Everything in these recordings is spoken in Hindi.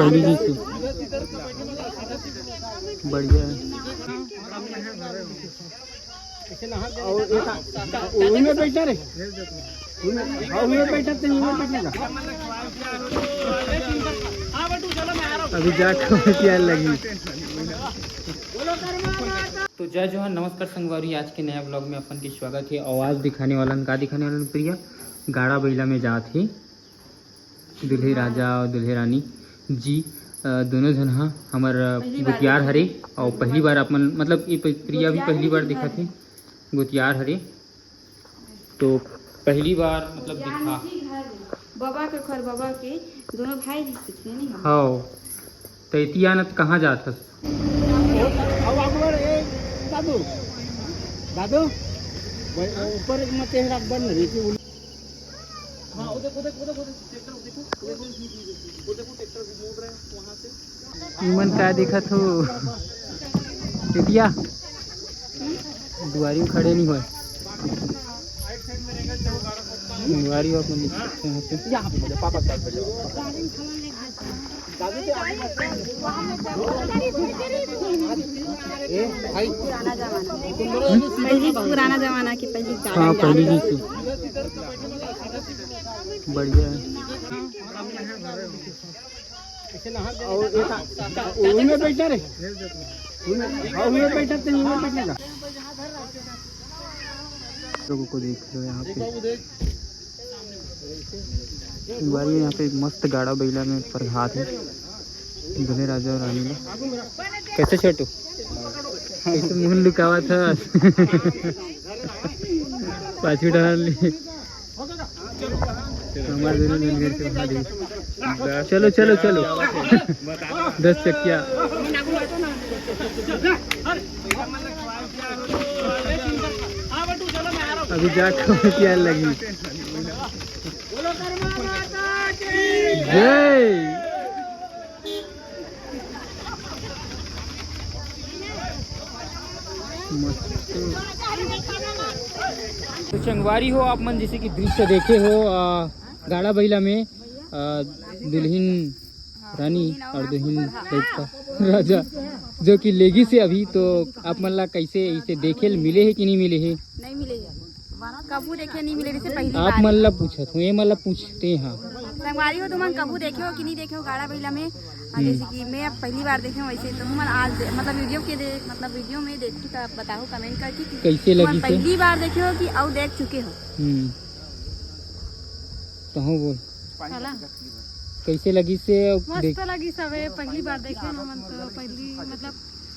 पहली जी थी बढ़िया है। बैठा रे अभी जाकर क्या लगी। तो जय जवान नमस्कार संगवारी, आज के नया ब्लॉग में अपन के स्वागत है। आवाज़ दिखाने वाला का दिखाने वाला प्रिया गाड़ा बैला में जात है। दुल्हे राजा और दुल्हे रानी जी दोनों जन हाँ हमार गुतियार हरे और पहली बार अपन मतलब ये प्रिया भी पहली बार देखा थे गुतियार हरे, तो पहली बार मतलब दिखा बाबा के घर बाबा के दोनों भाई दिखते नहीं। हाँ तो इतिया न कहाँ जात हस? दादू दादू ऊपर मत रात बन रही थी। हाँ वो देखो ट्रैक्टर घूम रहे हैं वहां से। इमन का देखा तो इतिया दुआरी में खड़े नहीं हुए, दुआरी अपन यहाँ पे पापा साइड पे दादू के भाई पुराना जमाना की पहली। हाँ पहली जी थी बढ़िया है। उनमें बैठा रे उनमें बैठा तो उनमें बैठने का लोगों को देख लो यहाँ पे यहाँ पे मस्त गाड़ा बैला में प्रभात है। दुल्हे राजा और रानी में कैसे छोटू कैसे मुंह लुकावा था पाछू डाल ली हमारे दोनों घर के बाहर। चलो चलो चलो 10 चक्किया अभी जाकर क्या लगी। जय तो चंगवारी हो आप मन जैसे कि दृश्य देखे हो गाड़ा बैला में दुल्हन रानी और दुल्हन राजा जो कि लेगी से अभी, तो आप मन ला कैसे इसे देखे मिले है कि नहीं मिले है? नहीं मिले है, कबू देखे नहीं मिले। जैसे पहली आप मन ला पूछत हूँ, ये मन ला पूछते हैं संगवारी हो तुम कबू देखे हो कि नहीं देखे हो गाड़ा बैला में? जैसे कि मैं अब पहली बार देखे हूँ, वैसे तुम आज मतलब वीडियो में देखी तो आप बताओ कमेंट करके कैसे लगी। पहली बार देखे हो कि अब देख चुके हो? तो हूँ बोल कैसे लगी से? मस्त लगी सबे पहली बार देखे ना मन तो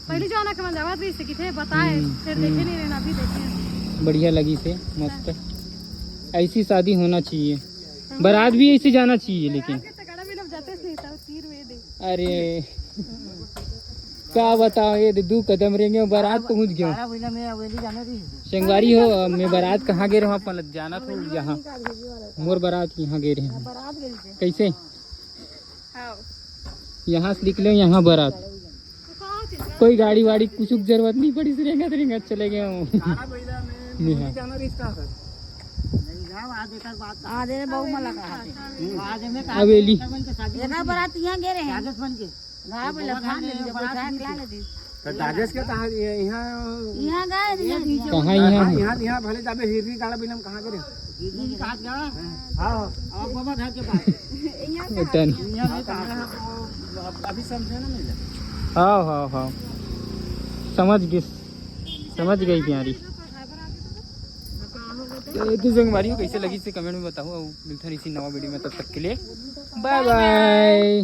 पहली जो आना के मन जावत रही से कि थे बताए फिर देखे नहीं रहना अभी देखे बढ़िया लगी से मस्त। ऐसी शादी होना चाहिए, बारात भी ऐसे जाना चाहिए। लेकिन अरे क्या बताओ ये 2 कदम रहेंगे बारात पहुंच गया। संगवारी हो मैं बारात कहाँ गए रहा अपन जाना था यहाँ मोर बारात यहाँ गए रहे। कैसे यहाँ से निकले यहाँ बारात कोई गाड़ी वाड़ी कुछ जरूरत नहीं पड़ी से चले गए हवेली बारात यहाँ गए रहे हैं। यहाँ भले जाबे हिरनी गाड़ा बिना कहाँ गए अभी समझे ना मिले। हाँ समझ गई प्यारी। तो संगवारी कैसे लगी से कमेंट में बताओ। मिलता है इसी नवा वीडियो में, तब तक के लिए बाय बाय।